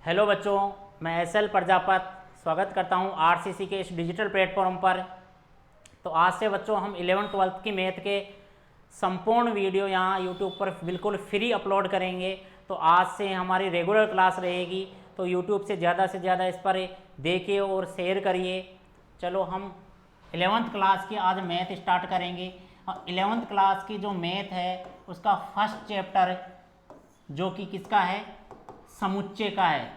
Hello बच्चों, मैं SL Prajapat स्वागत करता हूं आरसीसी के इस डिजिटल प्लेटफॉर्म पर। तो आज से बच्चों हम 11वीं-12वीं की मैथ के संपूर्ण वीडियो यहां यूट्यूब पर बिल्कुल फ्री अपलोड करेंगे। तो आज से हमारी रेगुलर क्लास रहेगी, तो यूट्यूब से ज़्यादा इस पर देखिए और शेयर करिए। चलो हम 11वीं क्लास की आज मैथ स्टार्ट करेंगे। और 11वीं क्लास की जो मैथ है उसका फर्स्ट चैप्टर जो कि किसका है, समुच्चय का है।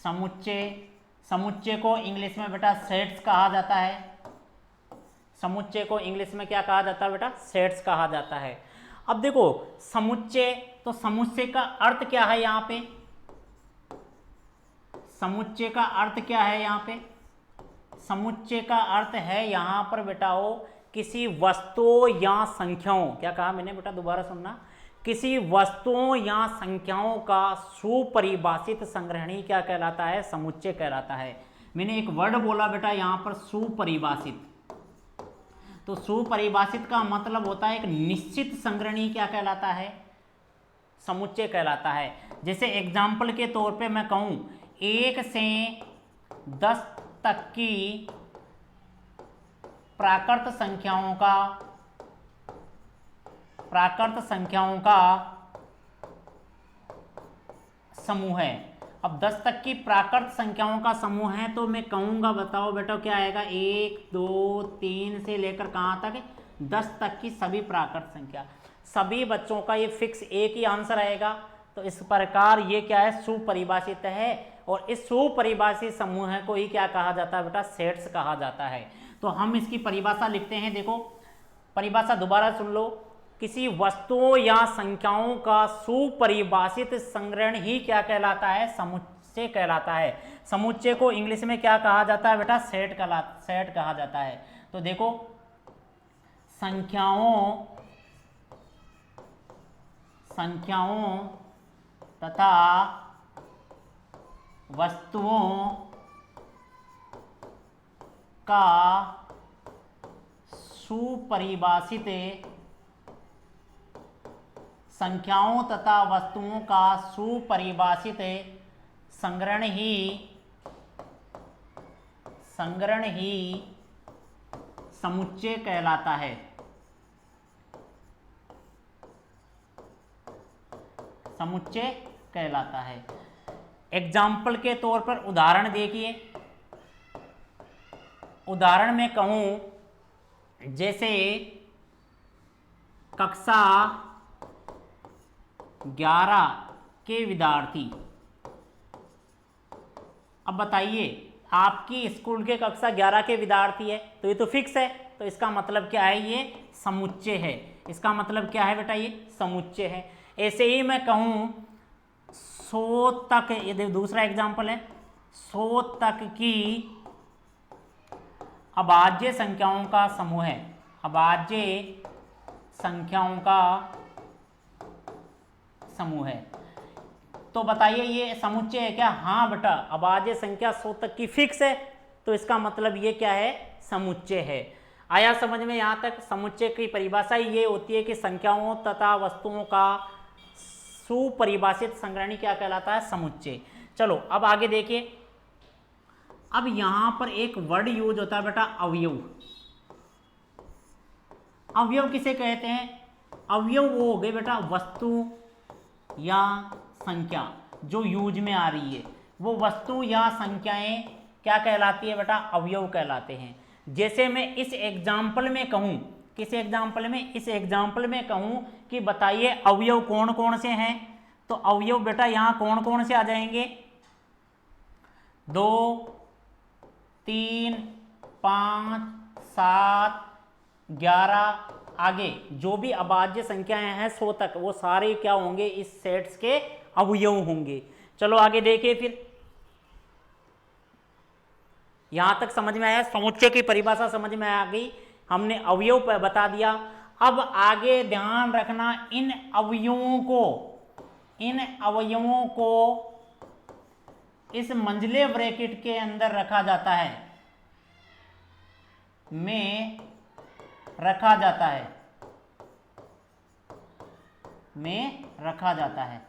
समुच्चय को इंग्लिश में बेटा सेट्स कहा जाता है। समुच्चय को इंग्लिश में क्या कहा जाता है बेटा, सेट्स कहा जाता है। अब देखो समुच्चय, तो समुच्चय का अर्थ क्या है यहाँ पे, समुच्चय का अर्थ क्या है यहाँ पे, समुच्चय का अर्थ है यहाँ पर बेटा वो किसी वस्तुओं या संख्याओं, क्या कहा मैंने बेटा दोबारा सुनना, किसी वस्तुओं या संख्याओं का सुपरिभाषित संग्रहणी क्या कहलाता है, समुच्चय कहलाता है। मैंने एक वर्ड बोला बेटा यहाँ पर सुपरिभाषित, तो सुपरिभाषित का मतलब होता है एक निश्चित संग्रहणी क्या कहलाता है, समुच्चय कहलाता है। जैसे एग्जाम्पल के तौर पे मैं कहूँ 1 से 10 तक की प्राकृत संख्याओं का समूह है। अब 10 तक की प्राकृत संख्याओं का समूह है तो मैं कहूँगा, बताओ बेटा क्या आएगा, 1 2 3 से लेकर कहाँ तक, 10 तक की सभी प्राकृत संख्या। सभी बच्चों का ये फिक्स एक ही आंसर आएगा। तो इस प्रकार ये क्या है, सुपरिभाषित है। और इस सुपरिभाषित समूह को ही क्या कहा जाता है बेटा, सेट्स कहा जाता है। तो हम इसकी परिभाषा लिखते हैं। देखो परिभाषा दोबारा सुन लो, किसी वस्तुओं या संख्याओं का सुपरिभाषित संग्रहण ही क्या कहलाता है, समुच्चय कहलाता है। समुच्चय को इंग्लिश में क्या कहा जाता है बेटा, सेट कहा जाता है। तो देखो संख्याओं तथा वस्तुओं का सुपरिभाषित संग्रहण ही समुच्चय कहलाता है। समुच्चय कहलाता है। एग्जाम्पल के तौर पर उदाहरण देखिए। उदाहरण में कहूं जैसे कक्षा 11 के विद्यार्थी। अब बताइए आपकी स्कूल के कक्षा 11 के विद्यार्थी है, तो ये तो फिक्स है, तो इसका मतलब क्या है, ये समुच्चय है। इसका मतलब क्या है बेटा, ये समुच्चय है। ऐसे ही मैं कहूं 100 तक, ये दूसरा एग्जाम्पल है, 100 तक की अभाज्य संख्याओं का समूह है। अभाज्य संख्याओं का समूह है। तो बताइए ये समुच्चय है क्या, हाँ बेटा अभाज्य संख्या 100 तक की फिक्स है, तो इसका मतलब ये क्या है, समुच्चय है। आया समझ में यहाँ तक। समुच्चय की परिभाषा ये होती है कि संख्याओं तथा वस्तुओं का सुपरिभाषित संग्रहणी क्या कहलाता है, समुच्चय। चलो अब आगे देखिए। अब यहां पर एक वर्ड यूज होता है बेटा, अवयव। अवयव किसे कहते हैं, अवयव वो हो गए बेटा वस्तु या संख्या जो यूज में आ रही है, वो वस्तु या संख्याएं क्या कहलाती है बेटा, अवयव कहलाते हैं। जैसे मैं इस एग्जाम्पल में कहूं, किस एग्जाम्पल में, इस एग्जाम्पल में कहूं कि बताइए अवयव कौन कौन से हैं, तो अवयव बेटा यहां कौन कौन से आ जाएंगे, 2 3 5 7 11, आगे जो भी अभाज्य संख्याएं हैं 100 तक, वो सारे क्या होंगे, इस सेट्स के अवयव होंगे। चलो आगे देखिए। फिर यहां तक समझ में आया, समुच्चय की परिभाषा समझ में आ गई, हमने अवयव पर बता दिया। अब आगे ध्यान रखना, इन अवयवों को इस मंझले ब्रैकेट के अंदर रखा जाता है, में रखा जाता है।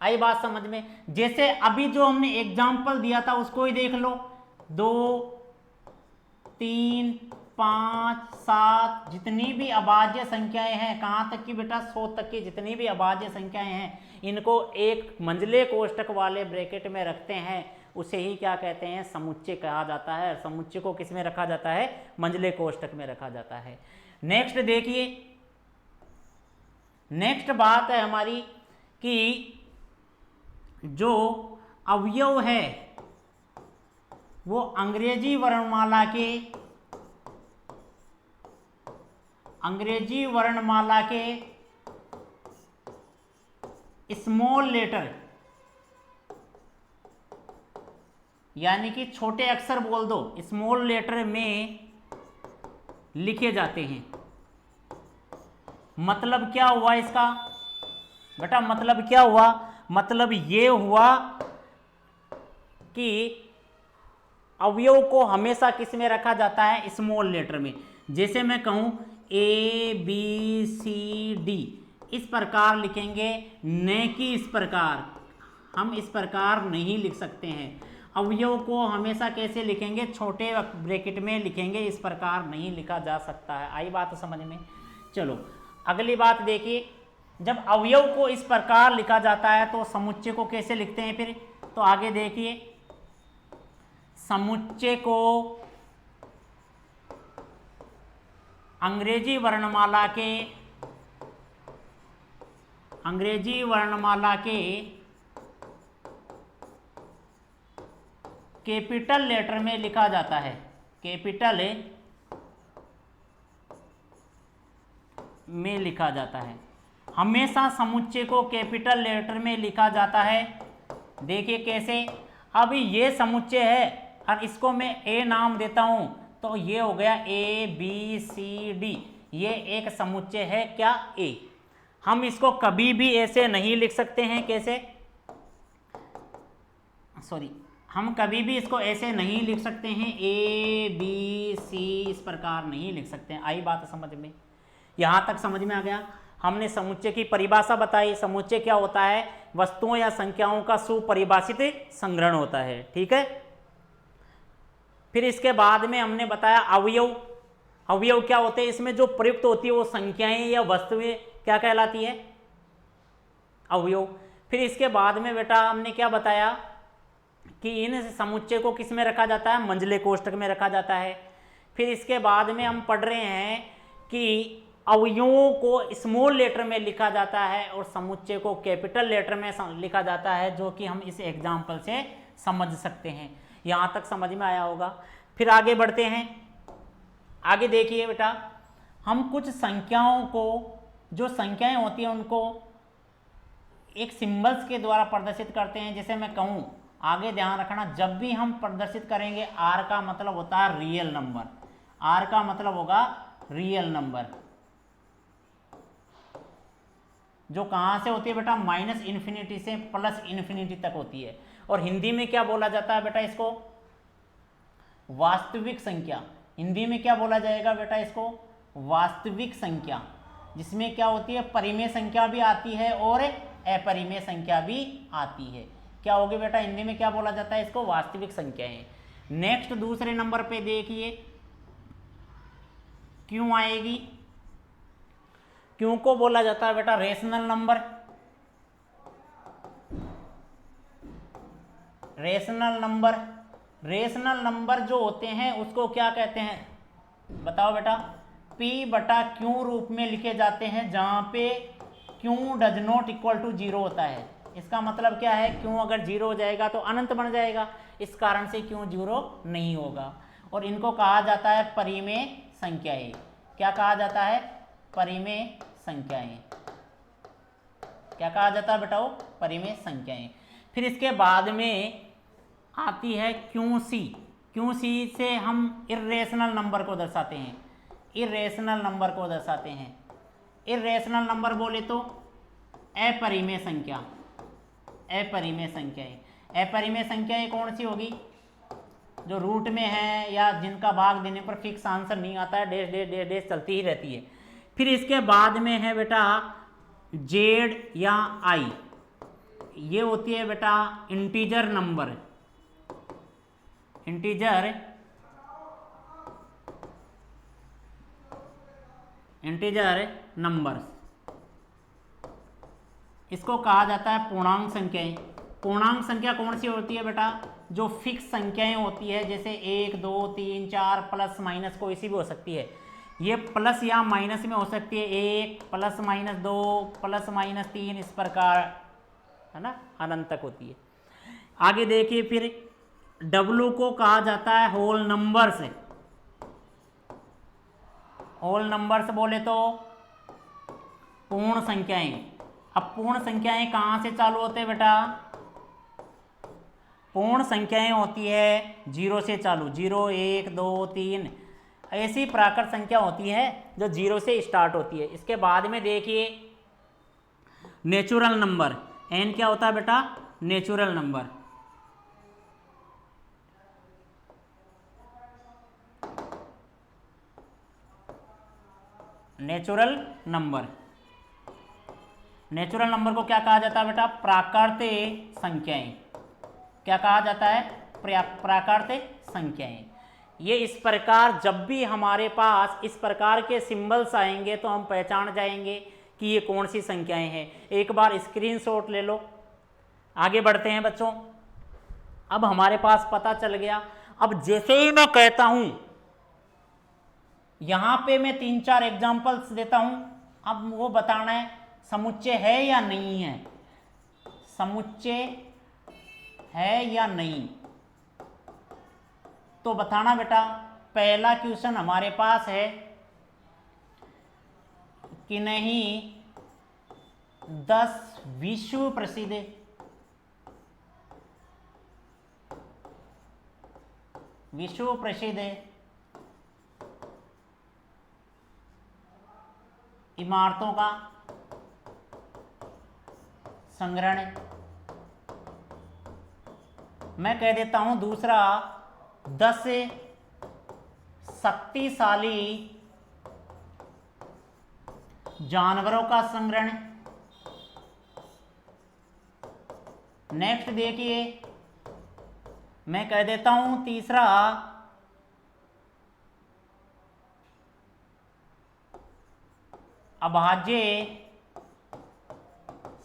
आई बात समझ में। जैसे अभी जो हमने एग्जाम्पल दिया था उसको ही देख लो, 2 3 5 7 जितनी भी अभाज्य संख्याएं हैं, कहाँ तक की बेटा 100 तक की जितनी भी अभाज्य संख्याएं हैं, इनको एक मंझले कोष्टक वाले ब्रैकेट में रखते हैं, उसे ही क्या कहते हैं, समुच्चय कहा जाता है। समुच्चय को किस में रखा जाता है, मंझले कोष्टक में रखा जाता है। नेक्स्ट देखिए, नेक्स्ट बात है हमारी कि जो अवयव है वो अंग्रेजी वर्णमाला के स्मॉल लेटर यानी कि छोटे अक्षर बोल दो, स्मॉल लेटर में लिखे जाते हैं। मतलब क्या हुआ इसका बेटा, मतलब क्या हुआ, मतलब ये हुआ कि अवयव को हमेशा किस में रखा जाता है, स्मॉल लेटर में। जैसे मैं कहूं ABCD इस प्रकार लिखेंगे, न कि इस प्रकार, हम इस प्रकार नहीं लिख सकते हैं। अवयव को हमेशा कैसे लिखेंगे, छोटे ब्रैकेट में लिखेंगे, इस प्रकार नहीं लिखा जा सकता है। आई बात समझ में। चलो अगली बात देखिए, जब अवयव को इस प्रकार लिखा जाता है तो समुच्चय को कैसे लिखते हैं फिर, तो आगे देखिए, समुच्चय को अंग्रेजी वर्णमाला के कैपिटल लेटर में लिखा जाता है, कैपिटल में लिखा जाता है। हमेशा समुच्चय को कैपिटल लेटर में लिखा जाता है। देखिए कैसे, अभी ये समुच्चय है और इसको मैं ए नाम देता हूं, तो ये हो गया ABCD, ये एक समुच्चय है क्या, ए। हम इसको कभी भी ऐसे नहीं लिख सकते हैं, कैसे, सॉरी, हम कभी भी इसको ऐसे नहीं लिख सकते हैं, ABC इस प्रकार नहीं लिख सकते हैं। आई बात समझ में, यहां तक समझ में आ गया। हमने समुच्चय की परिभाषा बताई। समुच्चय क्या होता है, वस्तुओं या संख्याओं का सुपरिभाषित संग्रहण होता है, ठीक है। फिर इसके बाद में हमने बताया अवयव। अवयव क्या होते हैं, इसमें जो प्रयुक्त होती है वो संख्याएं या वस्तुएं क्या कहलाती है, अवयव। फिर इसके बाद में बेटा हमने क्या बताया कि इन समुच्चय को किस में रखा जाता है, मंझले कोष्टक में रखा जाता है। फिर इसके बाद में हम पढ़ रहे हैं कि अवयवों को स्मॉल लेटर में लिखा जाता है और समुच्चय को कैपिटल लेटर में लिखा जाता है, जो कि हम इस एग्जाम्पल से समझ सकते हैं। यहाँ तक समझ में आया होगा। फिर आगे बढ़ते हैं। आगे देखिए बेटा, हम कुछ संख्याओं को, जो संख्याएं होती हैं उनको एक सिंबल्स के द्वारा प्रदर्शित करते हैं। जैसे मैं कहूँ, आगे ध्यान रखना, जब भी हम प्रदर्शित करेंगे, R का मतलब होता है रियल नंबर, R का मतलब होगा रियल नंबर, जो कहाँ से होती है बेटा, -∞ से +∞ तक होती है। और हिंदी में क्या बोला जाता है बेटा इसको, वास्तविक संख्या। हिंदी में क्या बोला जाएगा बेटा इसको, वास्तविक संख्या, जिसमें क्या होती है, परिमेय संख्या भी आती है और अपरिमेय संख्या भी आती है। क्या होगी बेटा, हिंदी में क्या बोला जाता है इसको, वास्तविक संख्याएं। नेक्स्ट दूसरे नंबर पे देखिए, क्यों आएगी। क्यों को बोला जाता है बेटा रेशनल नंबर। रेशनल नंबर जो होते हैं उसको क्या कहते हैं, बताओ बेटा, P/Q रूप में लिखे जाते हैं, जहां पे Q does not equal to 0 होता है। इसका मतलब क्या है, Q अगर 0 हो जाएगा तो अनंत बन जाएगा, इस कारण से Q 0 नहीं होगा। और इनको कहा जाता है परिमेय संख्याएं। क्या कहा जाता है, परिमेय संख्याएं। क्या कहा जाता है बेटा, परिमेय संख्याएं। फिर इसके बाद में आती है QC। QC से हम इर्रेशनल नंबर को दर्शाते हैं, इर्रेशनल नंबर को दर्शाते हैं। इर्रेशनल नंबर बोले तो अपरिमेय संख्या, अपरिमेय संख्याएं। अपरिमेय संख्याएं कौन सी होगी, जो रूट में है या जिनका भाग देने पर फिक्स आंसर नहीं आता है, डैश डैश डैश डैश चलती ही रहती है। फिर इसके बाद में है बेटा Z या I, ये होती है बेटा इंटीजर नंबर, इंटीजर नंबर। इसको कहा जाता है पूर्णांक संख्याएं। पूर्णांक संख्या कौन सी होती है बेटा? जो फिक्स संख्याएं होती है, जैसे 1 2 3 4 प्लस माइनस कोई सी भी हो सकती है। ये प्लस या माइनस में हो सकती है, 1 प्लस माइनस 2 प्लस माइनस 3, इस प्रकार, है ना, अनंत तक होती है। आगे देखिए फिर W को कहा जाता है होल नंबर्स। होल नंबर्स बोले तो पूर्ण संख्याएं। अब पूर्ण संख्याएं कहाँ से चालू होते हैं बेटा? पूर्ण संख्याएं होती है 0 से चालू, 0 1 2 3, ऐसी प्राकृत संख्या होती है जो 0 से स्टार्ट होती है। इसके बाद में देखिए नेचुरल नंबर, n क्या होता है बेटा? Natural number. Natural number, natural number को क्या कहा जाता है बेटा? प्राकृतिक संख्याएं। क्या कहा जाता है? प्राकृतिक संख्याएं। ये इस प्रकार जब भी हमारे पास इस प्रकार के सिंबल्स आएंगे तो हम पहचान जाएंगे कि ये कौन सी संख्याएं हैं। एक बार स्क्रीनशॉट ले लो। आगे बढ़ते हैं बच्चों। अब हमारे पास पता चल गया। अब जैसे ही मैं कहता हूं, यहां पे मैं 3-4 एग्जांपल्स देता हूं, अब वो बताना है समुच्चय है या नहीं है, समुच्चय है या नहीं, तो बताना बेटा। पहला क्वेश्चन हमारे पास है कि नहीं 10 विश्व प्रसिद्ध इमारतों का संग्रहण। मैं कह देता हूं दूसरा 10 शक्तिशाली जानवरों का संग्रहण। नेक्स्ट देखिए, मैं कह देता हूं तीसरा अभाज्य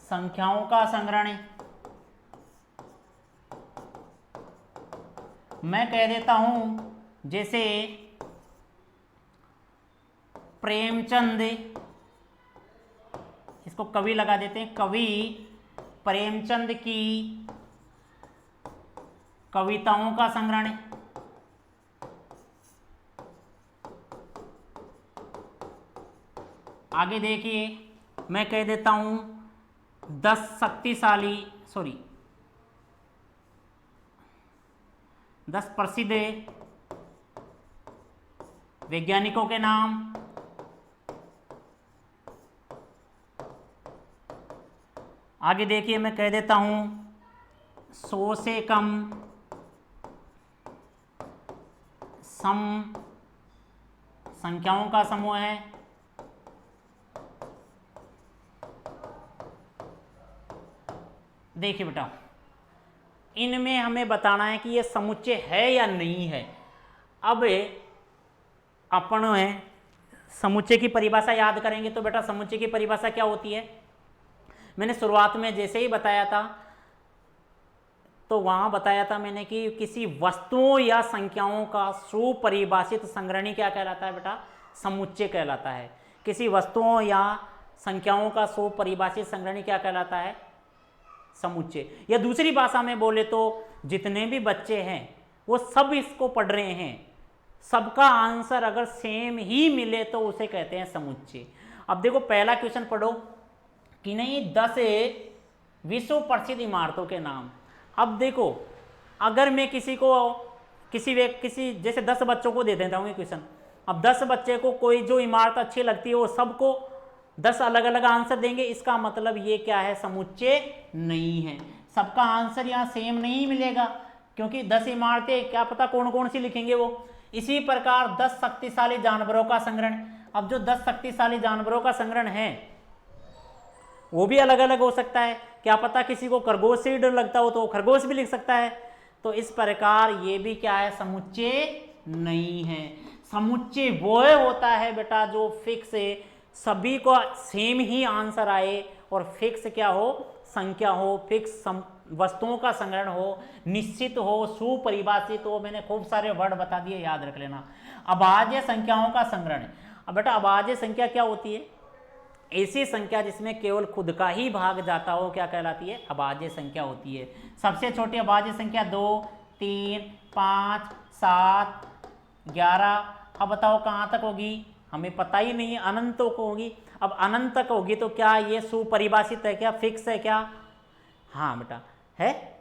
संख्याओं का संग्रहण। मैं कह देता हूं जैसे प्रेमचंद, इसको कवि लगा देते हैं, कवि प्रेमचंद की कविताओं का संग्रहण। आगे देखिए, मैं कह देता हूं 10 प्रसिद्ध वैज्ञानिकों के नाम। आगे देखिए, मैं कह देता हूं 100 से कम सम संख्याओं का समूह है। देखिए बेटा, इनमें हमें बताना है कि ये समुच्चय है या नहीं है। अब अपन समुच्चय की परिभाषा याद करेंगे तो बेटा समुच्चय की परिभाषा क्या होती है? मैंने शुरुआत में जैसे ही बताया था, तो वहां बताया था मैंने कि किसी वस्तुओं या संख्याओं का सुपरिभाषित संग्रहणी क्या कहलाता है बेटा? समुच्चय कहलाता है। किसी वस्तुओं या संख्याओं का सुपरिभाषित संग्रहणी क्या कहलाता है? समुच्चय। या दूसरी भाषा में बोले तो जितने भी बच्चे हैं वो सब इसको पढ़ रहे हैं, सबका आंसर अगर सेम ही मिले तो उसे कहते हैं समुच्चय। अब देखो पहला क्वेश्चन पढ़ो कि नहीं 10 विश्व प्रसिद्ध इमारतों के नाम। अब देखो, अगर मैं किसी जैसे 10 बच्चों को दे देता हूँ ये क्वेश्चन, अब 10 बच्चे को कोई जो इमारत अच्छी लगती है वो सबको 10 अलग अलग आंसर देंगे, इसका मतलब ये क्या है? समुच्चय नहीं है। सबका आंसर यहाँ सेम नहीं मिलेगा, क्योंकि 10 इमारतें क्या पता कौन कौन सी लिखेंगे वो। इसी प्रकार 10 शक्तिशाली जानवरों का संग्रहण। अब जो 10 शक्तिशाली जानवरों का संग्रहण है वो भी अलग अलग हो सकता है, क्या पता किसी को खरगोश से ही डर लगता हो तो वो खरगोश भी लिख सकता है। तो इस प्रकार ये भी क्या है, समुच्चय नहीं है। समुच्चय वो होता है बेटा जो फिक्स है, सभी को सेम ही आंसर आए और फिक्स क्या हो, संख्या हो, फिक्स वस्तुओं का संग्रहण हो, निश्चित हो, सुपरिभाषित हो। मैंने खूब सारे वर्ड बता दिए, याद रख लेना। अभाज्य संख्याओं का संग्रहण। अब बेटा अभाज्य संख्या क्या होती है, ऐसी संख्या जिसमें केवल खुद का ही भाग जाता हो, क्या कहलाती है, अभाज्य संख्या होती है। सबसे छोटी अभाज्य संख्या 2, 3, 5, 7, 11। अब बताओ कहाँ तक होगी, हमें पता ही नहीं है, अनंत तक होगी। अब अनंत तक होगी तो क्या ये सुपरिभाषित है, क्या फिक्स है क्या? हाँ बेटा है,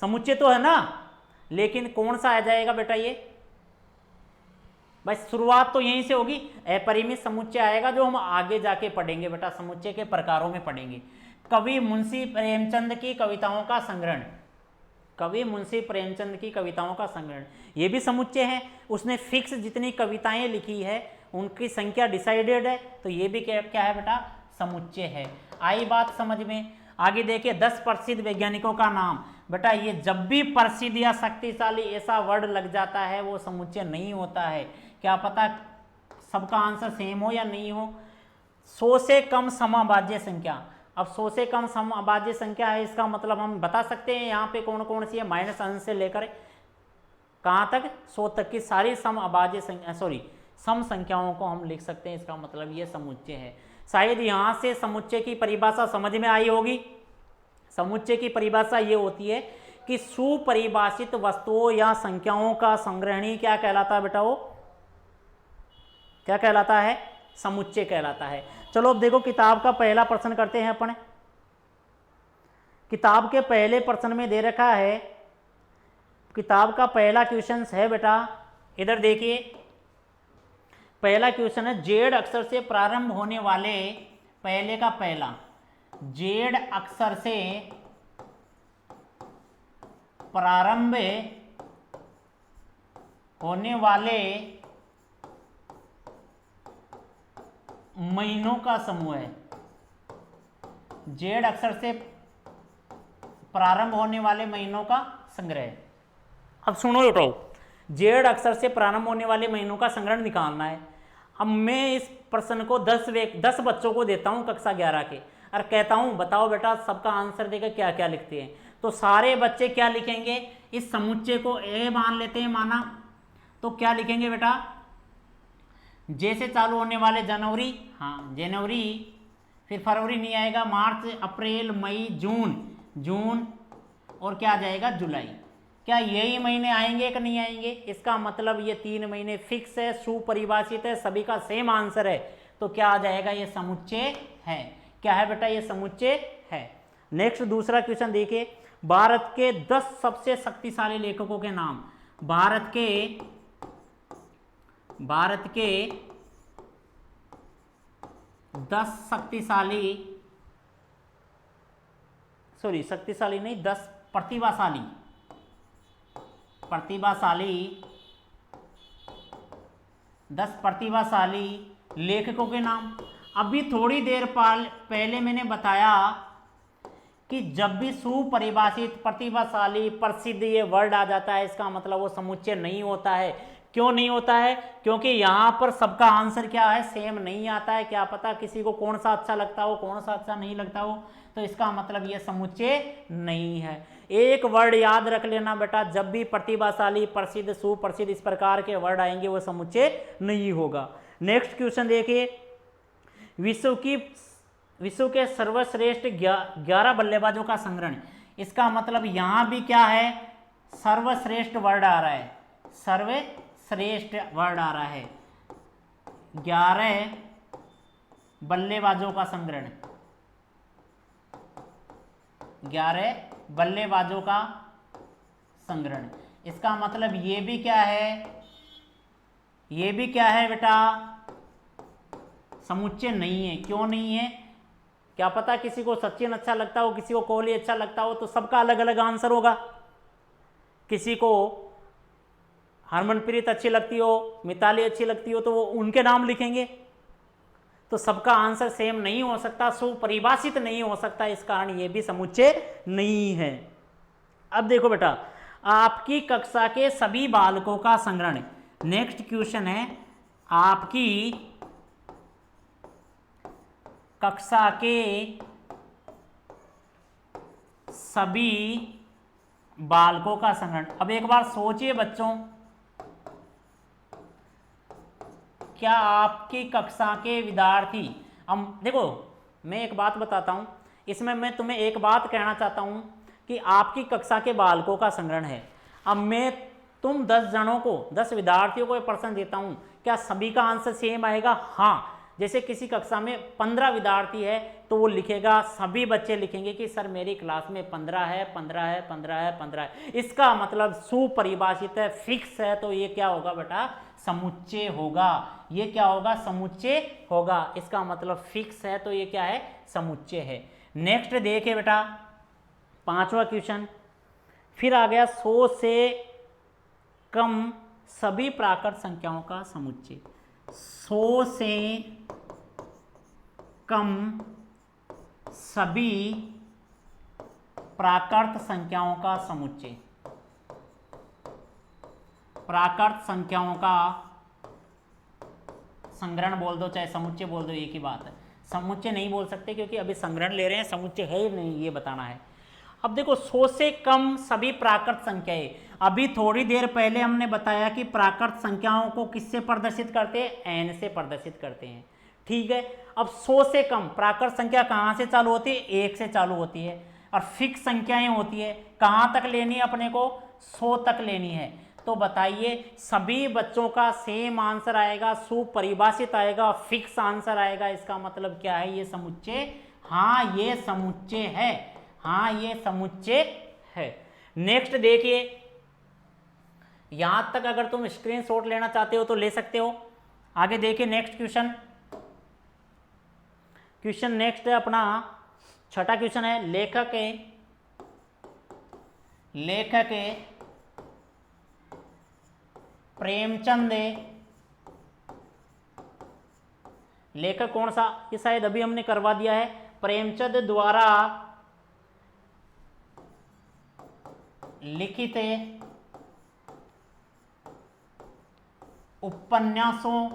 समुच्चय तो है ना, लेकिन कौन सा आ जाएगा बेटा ये, बस शुरुआत तो यहीं से होगी। अपरिमित समुच्चय आएगा जो हम आगे जाके पढ़ेंगे बेटा, समुच्चय के प्रकारों में पढ़ेंगे। कवि मुंशी प्रेमचंद की कविताओं का संग्रहण, कवि मुंशी प्रेमचंद की कविताओं का संग्रहण, ये भी समुच्चय है। उसने फिक्स जितनी कविताएं लिखी है उनकी संख्या डिसाइडेड है, तो ये भी क्या है बेटा, समुच्चय है। आई बात समझ में? आगे देखिए 10 प्रसिद्ध वैज्ञानिकों का नाम। बेटा ये जब भी प्रसिद्ध या शक्तिशाली ऐसा वर्ड लग जाता है वो समुच्चय नहीं होता है। क्या पता सबका आंसर सेम हो या नहीं हो। 100 से कम समअभाज्य संख्या। अब 100 से कम समअभाज्य संख्या है, इसका मतलब हम बता सकते हैं यहाँ पे कौन कौन सी है, माइनस अंश से लेकर कहाँ तक, 100 तक की सारी समअभाज्य संख्या, सम संख्याओं को हम लिख सकते हैं। इसका मतलब ये समुच्चय है। शायद यहाँ से समुच्चय की परिभाषा समझ में आई होगी। समुच्चय की परिभाषा ये होती है कि सुपरिभाषित वस्तुओं या संख्याओं का संग्रहणी क्या कहलाता है बेटा, वो क्या कहलाता है, समुच्चय कहलाता है। चलो अब देखो किताब का पहला प्रश्न करते हैं अपन। किताब के पहले प्रश्न में दे रखा है, किताब का पहला क्वेश्चन है बेटा, इधर देखिए पहला क्वेश्चन है, जेड अक्षर से प्रारंभ होने वाले, पहले का पहला, जेड अक्षर से प्रारंभ होने वाले महीनों का समूह है। जेड अक्षर से प्रारंभ होने वाले महीनों का संग्रह। अब सुनो बेटा, जेड अक्षर से प्रारंभ होने वाले महीनों का संग्रह निकालना है। अब मैं इस प्रश्न को 10 बच्चों को देता हूं कक्षा 11 के, और कहता हूं बताओ बेटा सबका आंसर देकर क्या क्या लिखते हैं। तो सारे बच्चे क्या लिखेंगे, इस समुच्चय को ए मान लेते हैं माना, तो क्या लिखेंगे बेटा, जैसे चालू होने वाले जनवरी, हाँ जनवरी, फिर फरवरी नहीं आएगा, मार्च, अप्रैल, मई, जून और क्या आ जाएगा, जुलाई। क्या यही महीने आएंगे कि नहीं आएंगे? इसका मतलब ये 3 महीने फिक्स है, सुपरिभाषित है, सभी का सेम आंसर है। तो क्या आ जाएगा, ये समुच्चय है। क्या है बेटा, ये समुच्चय है। नेक्स्ट दूसरा क्वेश्चन देखिए, भारत के 10 सबसे शक्तिशाली लेखकों के नाम। भारत के 10 शक्तिशाली नहीं, 10 प्रतिभाशाली लेखकों के नाम। अभी थोड़ी देर पहले मैंने बताया कि जब भी सुपरिभाषित, प्रतिभाशाली, प्रसिद्ध ये वर्ड आ जाता है इसका मतलब वो समुच्चय नहीं होता है। क्यों नहीं होता है? क्योंकि यहाँ पर सबका आंसर क्या है, सेम नहीं आता है। क्या पता किसी को कौन सा अच्छा लगता हो, कौन सा अच्छा नहीं लगता हो, तो इसका मतलब ये समुच्चय नहीं है। एक वर्ड याद रख लेना बेटा, जब भी प्रतिभाशाली, प्रसिद्ध, सुप्रसिद्ध इस प्रकार के वर्ड आएंगे वो समुच्चय नहीं होगा। नेक्स्ट क्वेश्चन देखिए, विश्व के सर्वश्रेष्ठ 11 बल्लेबाजों का संग्रहण। इसका मतलब यहां भी क्या है, सर्वश्रेष्ठ वर्ड आ रहा है, सर्वश्रेष्ठ वर्ड आ रहा है। 11 बल्लेबाजों का संग्रहण, 11 बल्लेबाजों का संग्रहण। इसका मतलब ये भी क्या है बेटा, समुच्चय नहीं है। क्यों नहीं है? क्या पता किसी को सचिन अच्छा लगता हो, किसी को कोहली अच्छा लगता हो, तो सबका अलग अलग आंसर होगा। किसी को हरमनप्रीत अच्छी लगती हो, मिताली अच्छी लगती हो, तो वो उनके नाम लिखेंगे। तो सबका आंसर सेम नहीं हो सकता, सुपरिभाषित नहीं हो सकता, इस कारण ये भी समुच्चय नहीं है। अब देखो बेटा, आपकी कक्षा के सभी बालकों का संग्रह। नेक्स्ट क्वेश्चन है, आपकी कक्षा के सभी बालकों का संग्रह। अब एक बार सोचिए बच्चों, क्या आपकी कक्षा के विद्यार्थी, अब देखो मैं एक बात बताता हूं, इसमें मैं तुम्हें एक बात कहना चाहता हूं कि आपकी कक्षा के बालकों का संग्रह है। अब मैं तुम 10 जनों को, 10 विद्यार्थियों को ये प्रश्न देता हूं, क्या सभी का आंसर सेम आएगा? हाँ। जैसे किसी कक्षा में 15 विद्यार्थी है तो वो लिखेगा, सभी बच्चे लिखेंगे कि सर मेरी क्लास में 15 है, 15 है, 15 है, 15 है। इसका मतलब सुपरिभाषित है, फिक्स है, तो ये क्या होगा बेटा? समुच्चय होगा। ये क्या होगा? समुच्चय होगा। इसका मतलब फिक्स है, तो ये क्या है? समुच्चय है। नेक्स्ट देखिए बेटा, 5वां क्वेश्चन फिर आ गया, 100 से कम सभी प्राकृत संख्याओं का समुच्चय। 100 से कम सभी प्राकृत संख्याओं का समुच्चय। प्राकृत संख्याओं का संग्रहण बोल दो चाहे समुच्चय बोल दो, एक ही बात है। समुच्चय नहीं बोल सकते क्योंकि अभी संग्रहण ले रहे हैं, समुच्चय है ही नहीं, ये बताना है। अब देखो, 100 से कम सभी प्राकृत संख्याएं। अभी थोड़ी देर पहले हमने बताया कि प्राकृत संख्याओं को किससे प्रदर्शित करते हैं? n से प्रदर्शित करते हैं, ठीक है। अब 100 से कम प्राकृत संख्या कहाँ से चालू होती है? 1 से चालू होती है। और फिक्स संख्याएं होती है, कहाँ तक लेनी है अपने को? 100 तक लेनी है। तो बताइए, सभी बच्चों का सेम आंसर आएगा, सुपरिभाषित आएगा, फिक्स आंसर आएगा। इसका मतलब क्या है? ये समुच्चय, हाँ ये समुच्चय है, हाँ ये समुच्चय है। नेक्स्ट देखिए, यहां तक अगर तुम स्क्रीनशॉट लेना चाहते हो तो ले सकते हो। आगे देखिए नेक्स्ट क्वेश्चन। क्वेश्चन नेक्स्ट है अपना 6ठा क्वेश्चन है, लेखक प्रेमचंद, लेखक कौन सा? ये शायद अभी हमने करवा दिया है। प्रेमचंद द्वारा लिखित उपन्यासों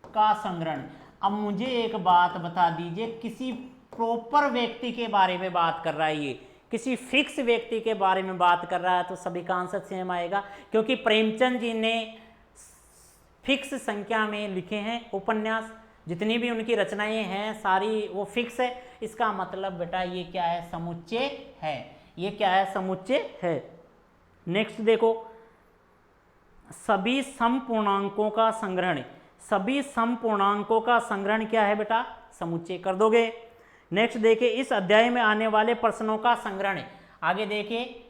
का संग्रहण। अब मुझे एक बात बता दीजिए, किसी प्रॉपर व्यक्ति के बारे में बात कर रहा है, ये किसी फिक्स व्यक्ति के बारे में बात कर रहा है, तो सभी का आंसर सेम आएगा, क्योंकि प्रेमचंद जी ने फिक्स संख्या में लिखे हैं उपन्यास। जितनी भी उनकी रचनाएं हैं सारी वो फिक्स है। इसका मतलब बेटा ये क्या है? समुच्चय है। ये क्या है? समुच्चय है। नेक्स्ट देखो, सभी समपूर्णांकों का संग्रहण। सभी समपूर्णांकों का संग्रहण क्या है बेटा? समुच्चय कर दोगे। नेक्स्ट देखिए, इस अध्याय में आने वाले प्रश्नों का संग्रहण। आगे देखिए,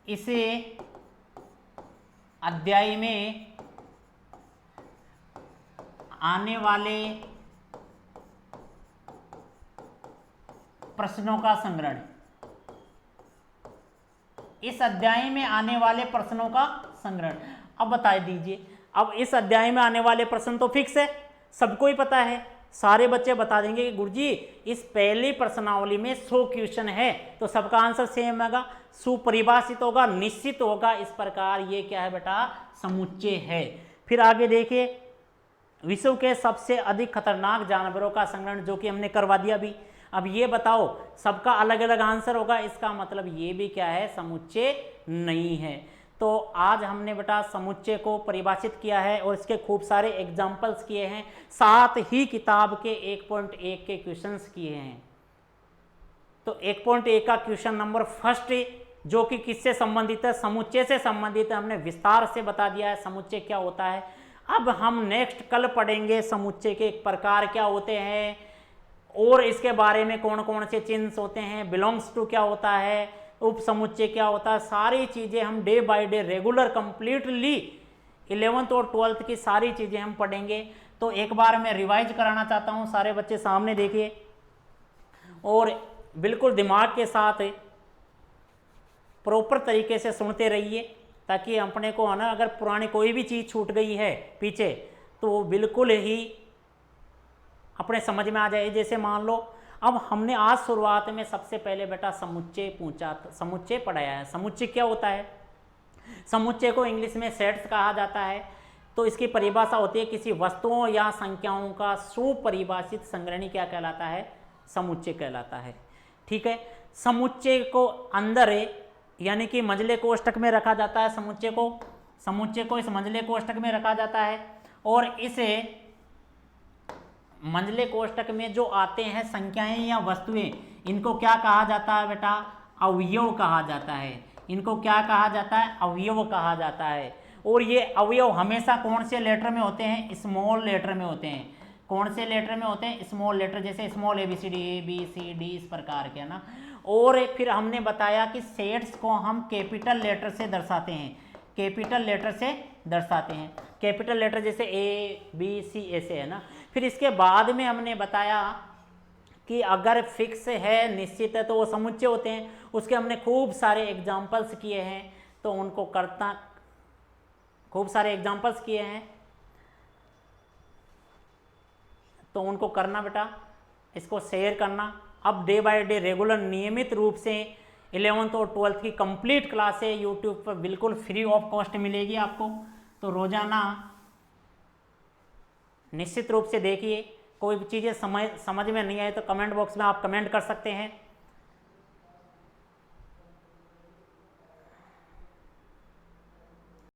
इसे अध्याय में आने वाले प्रश्नों का संग्रहण। इस अध्याय में आने वाले प्रश्नों का संग्रहण। अब बता दीजिए, अब इस अध्याय में आने वाले प्रश्न तो फिक्स है, सबको ही पता है, सारे बच्चे बता देंगे कि गुरुजी इस पहली प्रश्नावली में 100 क्वेश्चन है, तो सबका आंसर सेम होगा, सुपरिभाषित होगा, निश्चित होगा। इस प्रकार ये क्या है बेटा? समुच्चय है। फिर आगे देखिए, विश्व के सबसे अधिक खतरनाक जानवरों का संग्रहण, जो कि हमने करवा दिया अभी। अब ये बताओ, सबका अलग अलग आंसर होगा, इसका मतलब ये भी क्या है? समुच्चय नहीं है। तो आज हमने बेटा समुच्चय को परिभाषित किया है और इसके खूब सारे एग्जाम्पल्स किए हैं, साथ ही किताब के 1.1 के क्वेश्चंस किए हैं। तो 1.1 का क्वेश्चन नंबर फर्स्ट, जो कि किससे संबंधित है? समुच्चय से संबंधित है। हमने विस्तार से बता दिया है समुच्चय क्या होता है। अब हम नेक्स्ट कल पढ़ेंगे समुच्चय के प्रकार क्या होते हैं और इसके बारे में कौन कौन से चिन्ह होते हैं, बिलोंग्स टू क्या होता है, उप समुच्चय क्या होता है, सारी चीज़ें हम day by day regular completely 11th और 12th की सारी चीज़ें हम पढ़ेंगे। तो एक बार मैं रिवाइज कराना चाहता हूँ, सारे बच्चे सामने देखिए और बिल्कुल दिमाग के साथ प्रॉपर तरीके से सुनते रहिए, ताकि अपने को है ना, अगर पुरानी कोई भी चीज़ छूट गई है पीछे तो बिल्कुल ही अपने समझ में आ जाए। जैसे मान लो अब हमने आज शुरुआत में सबसे पहले बेटा समुच्चय पूछा, समुच्चय पढ़ाया है। समुच्चय क्या होता है? समुच्चय को इंग्लिश में सेट्स कहा जाता है। तो इसकी परिभाषा होती है किसी वस्तुओं या संख्याओं का सुपरिभाषित संग्रहणी क्या कहलाता है? समुच्चय कहलाता है। ठीक है, समुच्चय को अंदर यानी कि मंझले कोष्ठक में रखा जाता है। समुच्चय को इस मंझले कोष्ठक में रखा जाता है और इसे मंझले कोष्ठक में जो आते हैं संख्याएं या वस्तुएं, इनको क्या कहा जाता है बेटा? अवयव कहा जाता है। इनको क्या कहा जाता है? अवयव कहा जाता है। और ये अवयव हमेशा कौन से लेटर में होते हैं? स्मॉल लेटर में होते हैं। कौन से लेटर में होते हैं? स्मॉल लेटर, जैसे स्मॉल ABCD इस प्रकार के, ना। और फिर हमने बताया कि सेट्स को हम कैपिटल लेटर से दर्शाते हैं। कैपिटल लेटर से दर्शाते हैं। कैपिटल लेटर जैसे ABC ऐसे है ना। फिर इसके बाद में हमने बताया कि अगर फिक्स है, निश्चित है, तो वो समुच्चय होते हैं। उसके हमने खूब सारे एग्जाम्पल्स किए हैं, तो उनको करता खूब सारे एग्जाम्पल्स किए हैं, तो उनको करना बेटा, इसको शेयर करना। अब डे बाय डे रेगुलर नियमित रूप से 11th और 12th की कंप्लीट क्लासें यूट्यूब पर बिल्कुल फ्री ऑफ कॉस्ट मिलेगी आपको। तो रोजाना निश्चित रूप से देखिए। कोई भी चीज़ें समझ में नहीं आए तो कमेंट बॉक्स में आप कमेंट कर सकते हैं।